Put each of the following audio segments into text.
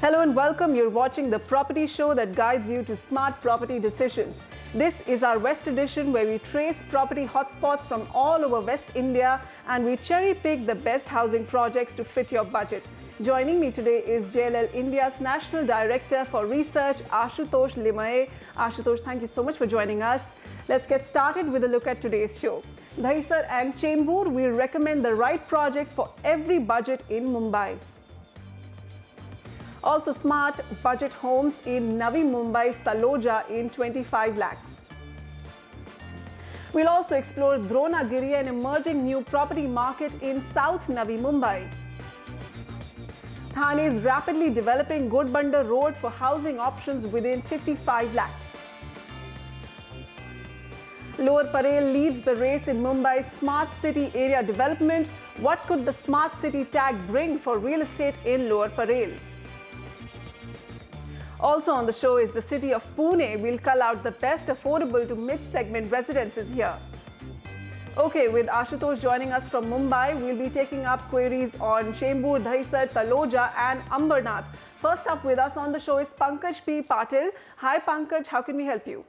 Hello and welcome. You're watching the property show that guides you to smart property decisions. This is our West edition where we trace property hotspots from all over West India and we cherry pick the best housing projects to fit your budget. Joining me today is JLL India's National Director for Research, Ashutosh Limaye. Ashutosh, thank you so much for joining us. Let's get started with a look at today's show. Dahisar and Chembur will recommend the right projects for every budget in Mumbai. Also smart budget homes in Navi Mumbai's Taloja in 25 lakhs. We'll also explore Dronagiri, an emerging new property market in South Navi Mumbai. Thane is rapidly developing Godbandar Road for housing options within 55 lakhs. Lower Parel leads the race in Mumbai's smart city area development. What could the smart city tag bring for real estate in Lower Parel? Also on the show is the city of Pune. We'll cull out the best affordable to mid-segment residences here. Okay, with Ashutosh joining us from Mumbai, we'll be taking up queries on Chembur, Dahisar, Taloja and Ambernath. First up with us on the show is Pankaj P. Patil. Hi Pankaj, how can we help you?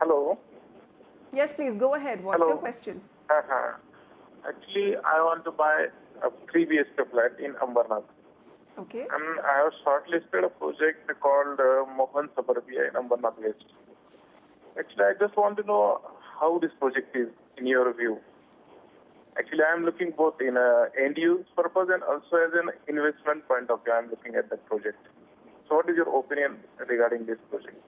Hello. Yes, please go ahead. What's your question? Actually, I want to buy a 3 BHK flat in Ambernath. Okay. And I have shortlisted a project called Mohan Suburbia in Ambernath West. Actually, I just want to know how this project is in your view. Actually, I am looking both in an end-use purpose and also as an investment point of view. I am looking at that project. So what is your opinion regarding this project?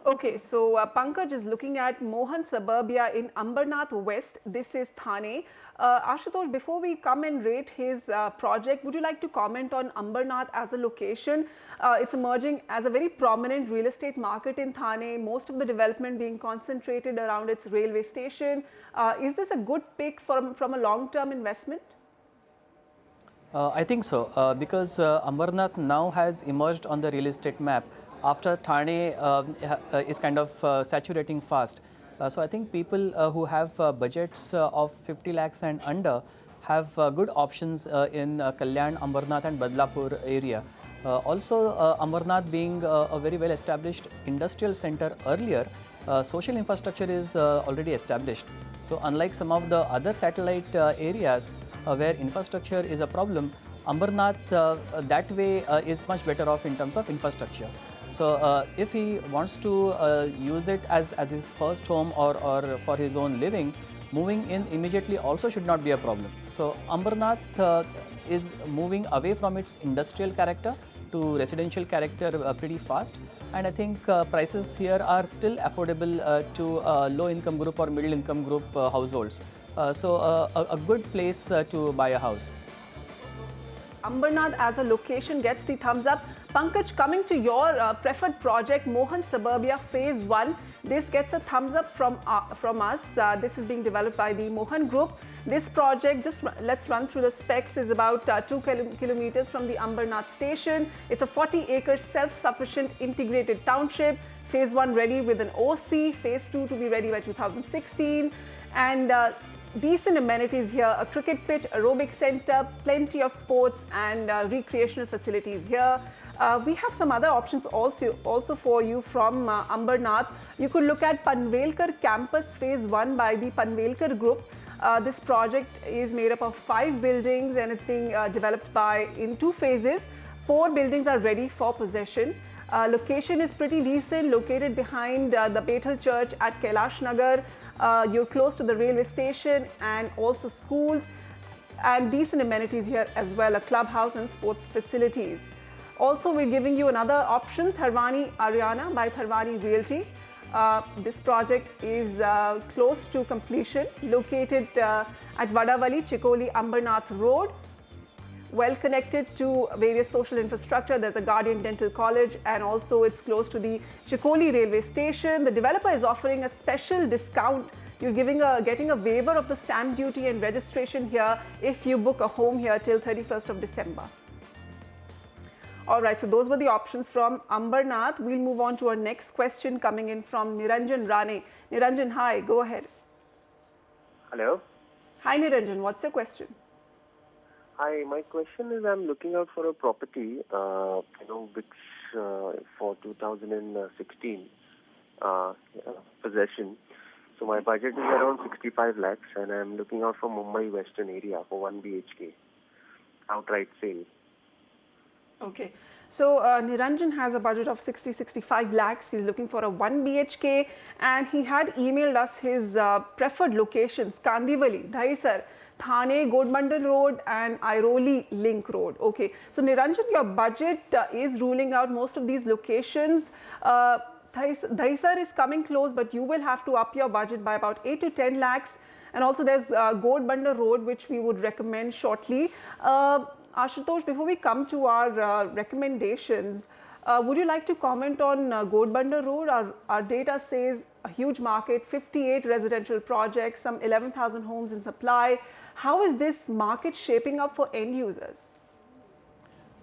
Okay, so Pankaj is looking at Mohan Suburbia in Ambernath West. This is Thane. Ashutosh, before we come and rate his project, would you like to comment on Ambernath as a location? It's emerging as a very prominent real estate market in Thane, most of the development being concentrated around its railway station. Is this a good pick from a long-term investment? I think so, because Ambernath now has emerged on the real estate map after Thane is kind of saturating fast. So I think people who have budgets of 50 lakhs and under have good options in Kalyan, Ambernath and Badlapur area. Also, Ambernath being a very well established industrial center earlier, social infrastructure is already established. So unlike some of the other satellite areas where infrastructure is a problem, Ambernath that way is much better off in terms of infrastructure. So if he wants to use it as his first home or for his own living, moving in immediately also should not be a problem. So Ambernath is moving away from its industrial character to residential character pretty fast, and I think prices here are still affordable to low income group or middle income group households. So a good place to buy a house. Ambernath as a location gets the thumbs up. Pankaj, coming to your preferred project, Mohan Suburbia Phase 1, this gets a thumbs up from us. This is being developed by the Mohan Group. This project, just let's run through the specs, is about 2 kilometers from the Ambernath station. It's a 40-acre self-sufficient integrated township. Phase 1 ready with an OC, Phase 2 to be ready by 2016. And decent amenities here, a cricket pitch, aerobic center, plenty of sports and recreational facilities here. We have some other options also for you from Ambernath. You could look at Panvelkar Campus Phase 1 by the Panvelkar Group. This project is made up of 5 buildings and it's being developed in 2 phases. 4 buildings are ready for possession. Location is pretty decent, located behind the Bethel Church at Kailash Nagar. You're close to the railway station and also schools, and decent amenities here as well, a clubhouse and sports facilities. Also, we're giving you another option, Tharwani Ariana by Tharwani Realty. This project is close to completion, located at Vadavali, Chikoli, Ambernath Road. Well connected to various social infrastructure. There's a Guardian Dental College and also it's close to the Chikoli railway station. The developer is offering a special discount. You're getting a waiver of the stamp duty and registration here if you book a home here till 31st of December. All right, so those were the options from Ambernath. We'll move on to our next question coming in from Niranjan Rane. Niranjan, hi, go ahead. Hello. Hi Niranjan, what's your question? Hi, my question is I'm looking out for a property, which for 2016 possession. So my budget is around 65 lakhs and I'm looking out for Mumbai Western area for 1 BHK, outright sale. Okay. So Niranjan has a budget of 65 lakhs. He's looking for a 1 BHK and he had emailed us his preferred locations, Kandivali, Dahisar, Thane, Godmandan Road and Airoli Link Road. Okay. So Niranjan, your budget is ruling out most of these locations. Dahisar is coming close, but you will have to up your budget by about 8 to 10 lakhs. And also there's Godmandan Road, which we would recommend shortly. Ashutosh, before we come to our recommendations, would you like to comment on Godbandar Road? Our data says a huge market, 58 residential projects, some 11,000 homes in supply. How is this market shaping up for end users?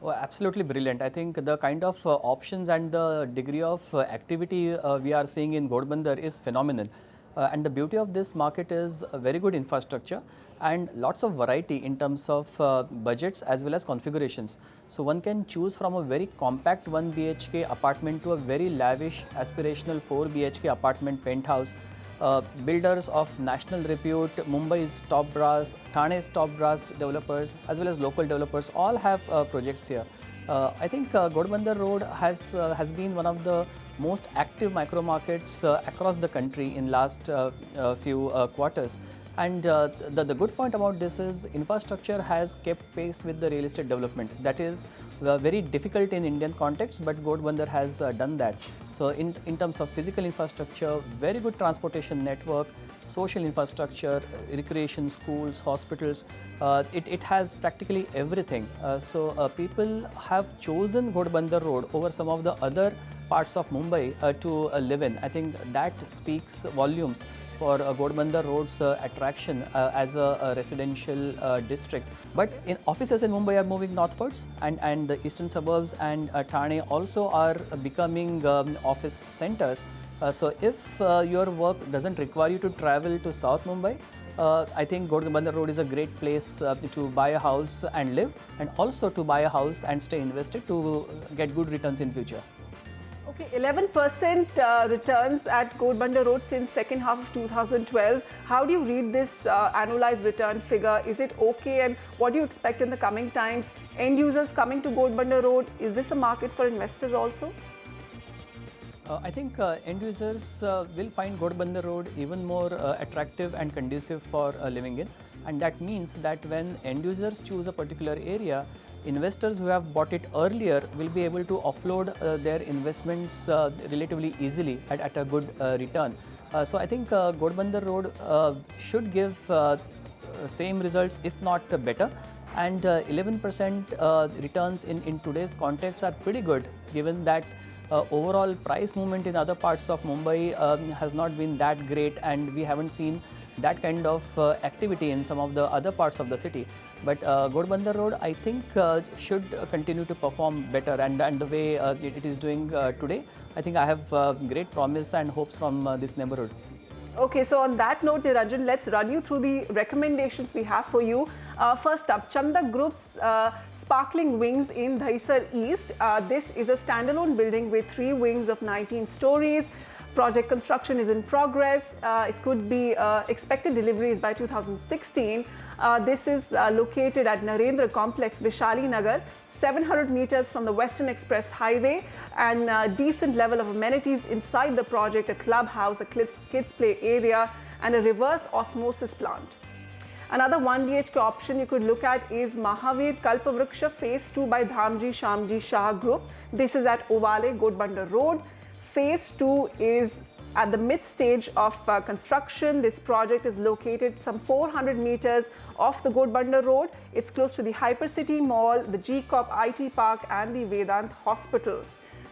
Oh, absolutely brilliant. I think the kind of options and the degree of activity we are seeing in Godbandar is phenomenal. And the beauty of this market is a very good infrastructure and lots of variety in terms of budgets as well as configurations. So one can choose from a very compact 1 BHK apartment to a very lavish aspirational 4 BHK apartment penthouse. Builders of national repute, Mumbai's top brass, Thane's top brass developers as well as local developers all have projects here. I think Godbandar Road has been one of the most active micro markets across the country in last few quarters. And the good point about this is infrastructure has kept pace with the real estate development. That is very difficult in Indian context, but Godbandar has done that. So in terms of physical infrastructure, very good transportation network, social infrastructure, recreation, schools, hospitals, it has practically everything. So people have chosen Godbandar Road over some of the other parts of Mumbai to live in. I think that speaks volumes for Godbandar Road's attraction as a residential district. But offices in Mumbai are moving northwards, and the eastern suburbs and Thane also are becoming office centers. So if your work doesn't require you to travel to South Mumbai, I think Godbandar Road is a great place to buy a house and live, and also to buy a house and stay invested to get good returns in future. Okay, 11% returns at Godbandar Road since second half of 2012. How do you read this annualized return figure? Is it okay, and what do you expect in the coming times? End users coming to Godbandar Road, is this a market for investors also? I think end users will find Godbandar Road even more attractive and conducive for living in, and that means that when end users choose a particular area, investors who have bought it earlier will be able to offload their investments relatively easily at a good return. So I think Godbandar Road should give same results, if not better, and 11% returns in today's context are pretty good, given that overall price movement in other parts of Mumbai has not been that great, and we haven't seen that kind of activity in some of the other parts of the city. But Godbandar Road, I think, should continue to perform better, and the way it is doing today, I think I have great promise and hopes from this neighborhood. Okay, so on that note, Niranjan, let's run you through the recommendations we have for you. First up, Chanda Group's Sparkling Wings in Dahisar East. This is a standalone building with 3 wings of 19 stories. Project construction is in progress. It could be expected deliveries by 2016. This is located at Narendra Complex, Vishali Nagar, 700 meters from the Western Express Highway, and decent level of amenities inside the project, a clubhouse, a kids play area, and a reverse osmosis plant. Another 1 BHK option you could look at is Mahavir Kalpavruksha Phase 2 by Dhamji Shamji Shah Group. This is at Ovale, Godbandar Road. Phase 2 is at the mid stage of construction. This project is located some 400 meters off the Godbandar Road. It's close to the Hypercity Mall, the GCOP IT Park and the Vedant Hospital.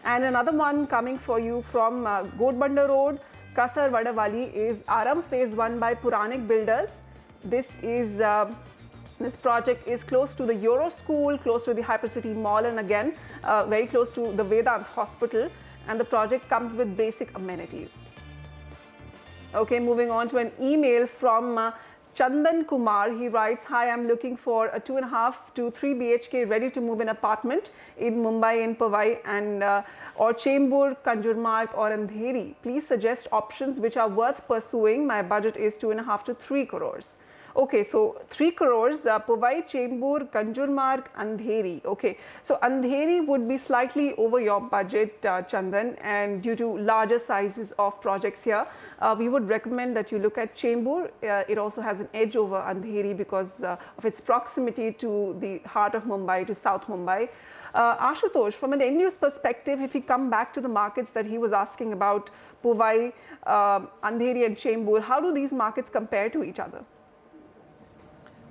And another one coming for you from Godbandar Road, Kasar Vadavali, is Aram Phase 1 by Puranik Builders. This project is close to the Euro School, close to the Hypercity Mall, and again very close to the Vedant Hospital, and the project comes with basic amenities. Okay, moving on to an email from Chandan Kumar, he writes, hi, I'm looking for a 2.5 to 3 BHK ready to move in apartment in Mumbai and Powai and or Chembur, Kanjurmarg or Andheri. Please suggest options which are worth pursuing. My budget is 2.5 to 3 crores. Okay, so 3 crores, Powai, Chembur, Kanjurmarg, Andheri. Okay, so Andheri would be slightly over your budget, Chandan, and due to larger sizes of projects here, we would recommend that you look at Chembur. It also has an edge over Andheri because of its proximity to the heart of Mumbai, to South Mumbai. Ashutosh, from an end use perspective, if we come back to the markets that he was asking about, Powai, Andheri and Chembur, how do these markets compare to each other?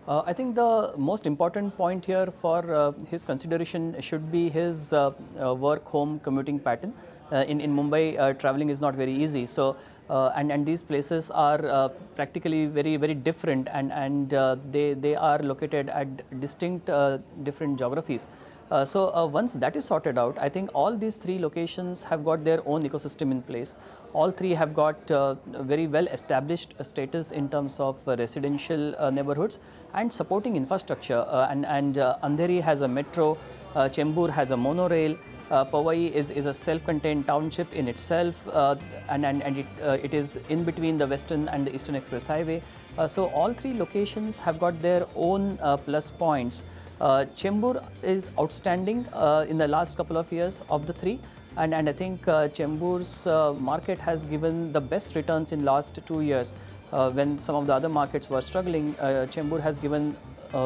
I think the most important point here for his consideration should be his work-home commuting pattern. In Mumbai, traveling is not very easy. So, and these places are practically very different, and they are located at distinct different geographies. So once that is sorted out, I think all these 3 locations have got their own ecosystem in place. All 3 have got very well established status in terms of residential neighborhoods and supporting infrastructure. And Andheri has a metro, Chembur has a monorail, Powai is a self-contained township in itself, and it is in between the Western and the Eastern Express Highway. So all 3 locations have got their own plus points. Chembur is outstanding in the last couple of years of the 3, and I think Chembur's market has given the best returns in last 2 years. When some of the other markets were struggling, Chembur has given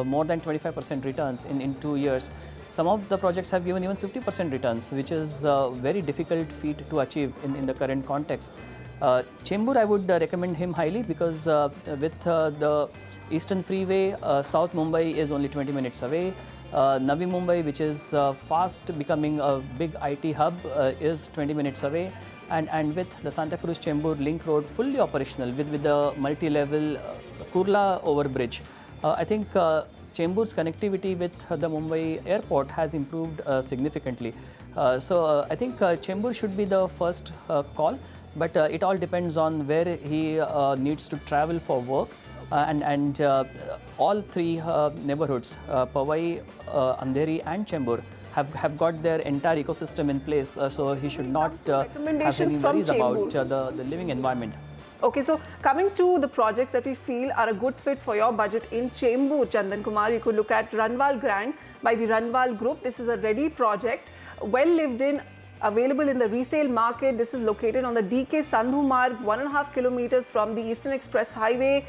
more than 25% returns in 2 years. Some of the projects have given even 50% returns, which is a very difficult feat to achieve in the current context. Chembur, I would recommend him highly because with the Eastern Freeway, South Mumbai is only 20 minutes away. Navi Mumbai, which is fast becoming a big IT hub, is 20 minutes away. And with the Santa Cruz Chembur link road fully operational with the multi-level Kurla overbridge, I think Chembur's connectivity with the Mumbai airport has improved significantly. So I think Chembur should be the first call, but it all depends on where he needs to travel for work. And all 3 neighborhoods, Powai, Andheri and Chembur, have got their entire ecosystem in place, so he should not have any worries about the living environment. Okay, so coming to the projects that we feel are a good fit for your budget in Chembur, Chandan Kumar, you could look at Ranwal Grand by the Ranwal Group. This is a ready project, well lived in, available in the resale market. This is located on the DK Sandhu Marg, 1.5 kilometers from the Eastern Express Highway.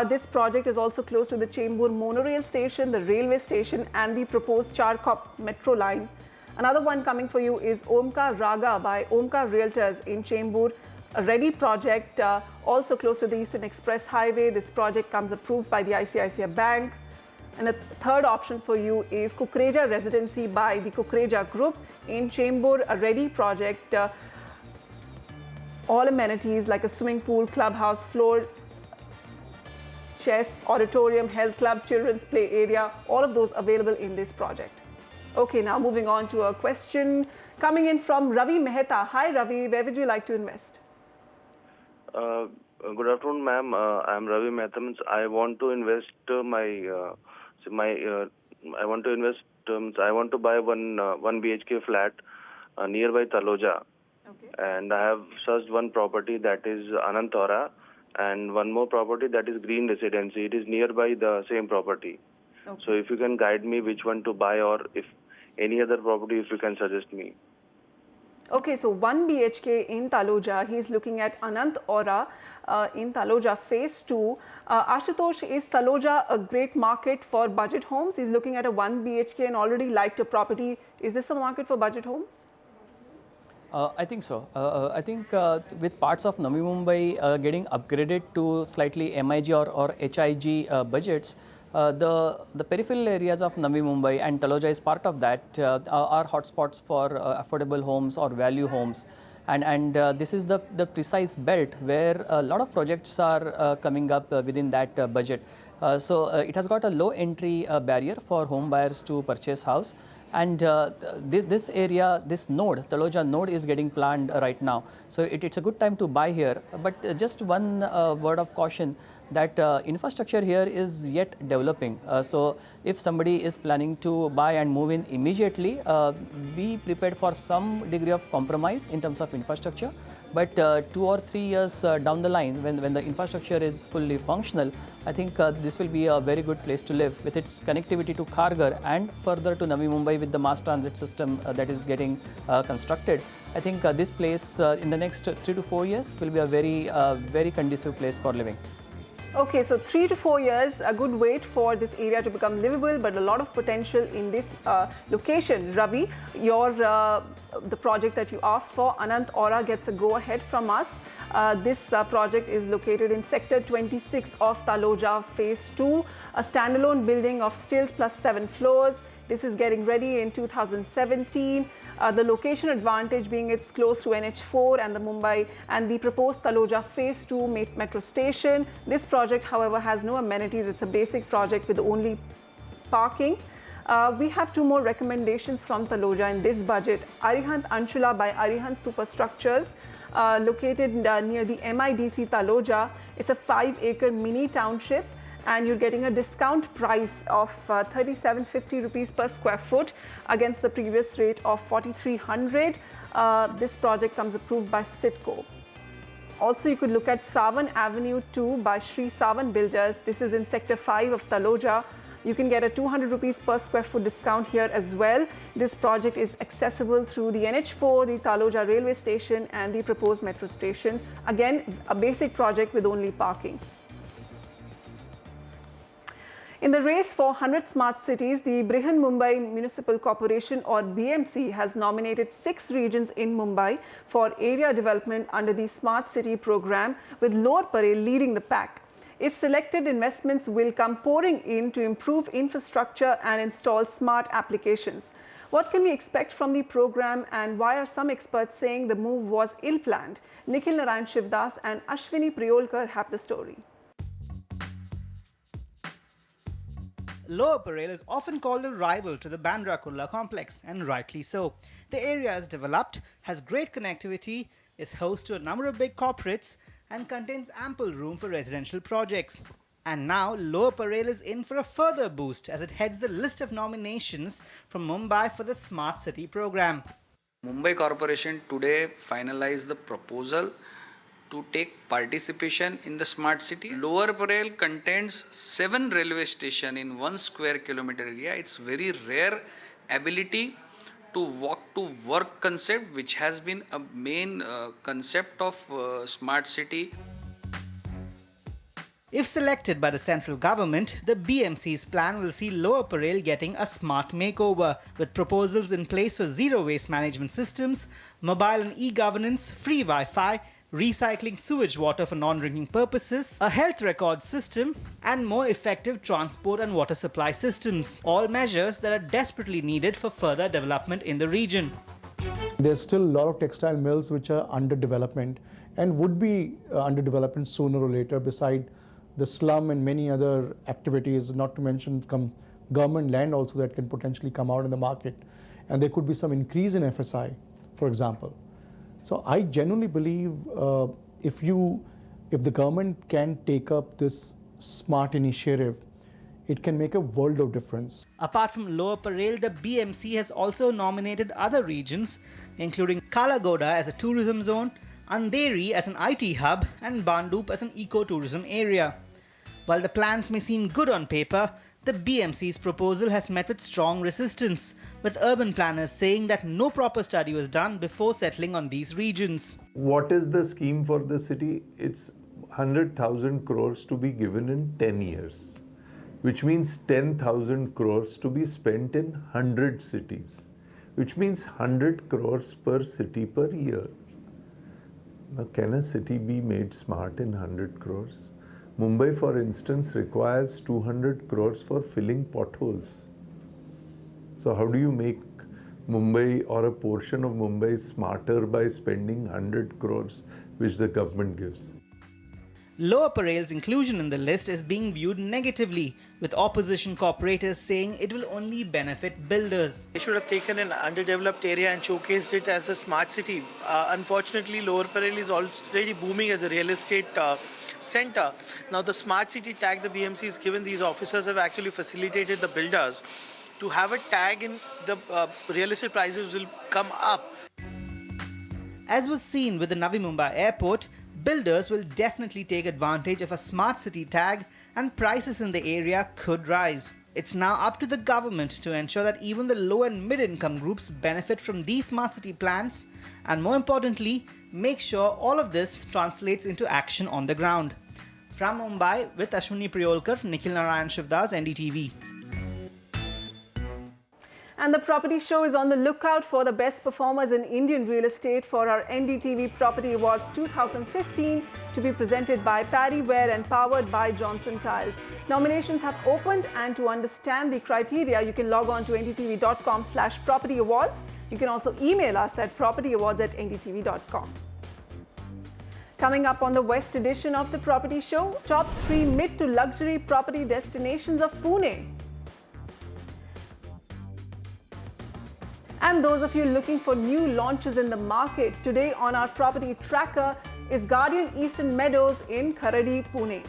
This project is also close to the Chembur monorail station, the railway station and the proposed Charkop metro line. Another one coming for you is Omkar Raga by Omkar Realtors in Chembur, a ready project also close to the Eastern Express Highway. This project comes approved by the ICICI Bank. And the third option for you is Kukreja Residency by the Kukreja Group in Chembur, a ready project. All amenities like a swimming pool, clubhouse, floor, chess, auditorium, health club, children's play area, all of those available in this project. Okay, now moving on to a question coming in from Ravi Mehta. Hi Ravi, where would you like to invest? Good afternoon, ma'am. I am Ravi Mehta. I want to invest I want to buy one BHK flat nearby Taloja. Okay. And I have searched one property that is Anantora and one more property that is Green Residency. It is nearby the same property. Okay. So if you can guide me which one to buy, or if any other property if you can suggest me. Okay, so 1 BHK in Taloja, he is looking at Anant Aura in Taloja phase 2. Ashutosh, is Taloja a great market for budget homes? He's looking at a 1 BHK and already liked a property. Is this a market for budget homes? I think so. I think with parts of Navi Mumbai getting upgraded to slightly MIG or HIG budgets, the peripheral areas of Navi Mumbai and Taloja is part of that are hotspots for affordable homes or value homes. And this is the precise belt where a lot of projects are coming up within that budget. So it has got a low entry barrier for home buyers to purchase house. And this area, this node, Taloja node is getting planned right now. So it's a good time to buy here. But just one word of caution, that infrastructure here is yet developing. So if somebody is planning to buy and move in immediately, be prepared for some degree of compromise in terms of infrastructure. But 2 or 3 years down the line, when the infrastructure is fully functional, I think this will be a very good place to live with its connectivity to Kharghar and further to Navi Mumbai with the mass transit system that is getting constructed. I think this place in the next 3 to 4 years will be a very conducive place for living. Okay, so 3 to 4 years, a good wait for this area to become livable, but a lot of potential in this location. Ravi, your the project that you asked for, Anant Aura, gets a go-ahead from us. This project is located in Sector 26 of Taloja, Phase 2, a standalone building of stilt plus 7 floors. This is getting ready in 2017. The location advantage being it's close to NH4 and the Mumbai and the proposed Taloja Phase 2 metro station. This project, however, has no amenities. It's a basic project with only parking. We have 2 more recommendations from Taloja in this budget. Arihant Anshula by Arihant Superstructures, located near the MIDC Taloja. It's a 5-acre mini township, and you're getting a discount price of 3750 rupees per square foot against the previous rate of 4300. This project comes approved by Sitco. Also, you could look at Savan Avenue 2 by Sri Savan Builders. This is in Sector 5 of Taloja. You can get a 200 rupees per square foot discount here as well. This project is accessible through the NH4, the Taloja railway station and the proposed metro station. Again, a basic project with only parking. In the race for 100 smart cities, the Brihan Mumbai Municipal Corporation or BMC has nominated 6 regions in Mumbai for area development under the Smart City program, with Lower Parel leading the pack. If selected, investments will come pouring in to improve infrastructure and install smart applications. What can we expect from the program, and why are some experts saying the move was ill-planned? Nikhil Narayan Shivdas and Ashwini Priyolkar have the story. Lower Parel is often called a rival to the Bandra Kurla complex, and rightly so. The area is developed, has great connectivity, is host to a number of big corporates, and contains ample room for residential projects. And now Lower Parel is in for a further boost as it heads the list of nominations from Mumbai for the Smart City program. Mumbai Corporation today finalized the proposal to take participation in the smart city. Lower Parel contains 7 railway stations in 1 square kilometer area. It's very rare ability to walk to work concept, which has been a main concept of smart city. If selected by the central government, the BMC's plan will see Lower Parel getting a smart makeover, with proposals in place for zero waste management systems, mobile and e-governance, free Wi-Fi, recycling sewage water for non-drinking purposes, a health record system, and more effective transport and water supply systems. All measures that are desperately needed for further development in the region. There's still a lot of textile mills which are under development and would be under development sooner or later, beside the slum and many other activities, not to mention government land also that can potentially come out in the market. And there could be some increase in FSI, for example. So I genuinely believe if the government can take up this smart initiative, it can make a world of difference. Apart from Lower Parel, the BMC has also nominated other regions, including Kalagoda as a tourism zone, Andheri as an IT hub, and Bandup as an eco-tourism area. While the plans may seem good on paper, the BMC's proposal has met with strong resistance, with urban planners saying that no proper study was done before settling on these regions. What is the scheme for the city? It's 100,000 crores to be given in 10 years, which means 10,000 crores to be spent in 100 cities, which means 100 crores per city per year. Now, can a city be made smart in 100 crores? Mumbai, for instance, requires 200 crores for filling potholes. So how do you make Mumbai or a portion of Mumbai smarter by spending 100 crores which the government gives? Lower Parel's inclusion in the list is being viewed negatively, with opposition corporators saying it will only benefit builders. They should have taken an underdeveloped area and showcased it as a smart city. Unfortunately, Lower Parel is already booming as a real estate center. Now, the smart city tag the BMC has given these officers have actually facilitated the builders to have a tag in the real estate prices will come up. As was seen with the Navi Mumbai airport, builders will definitely take advantage of a smart city tag and prices in the area could rise. It's now up to the government to ensure that even the low and mid-income groups benefit from these smart city plans and, more importantly, make sure all of this translates into action on the ground. From Mumbai, with Ashwini Priyolkar, Nikhil Narayan Shivdas, NDTV. And the Property Show is on the lookout for the best performers in Indian real estate for our NDTV Property Awards 2015 to be presented by Parry Ware and powered by Johnson Tiles. Nominations have opened, and to understand the criteria, you can log on to ndtv.com/property awards. You can also email us at propertyawards@ndtv.com. Coming up on the West edition of the Property Show, top 3 mid to luxury property destinations of Pune. And those of you looking for new launches in the market, today on our property tracker is Guardian Eastern Meadows in Kharadi, Pune.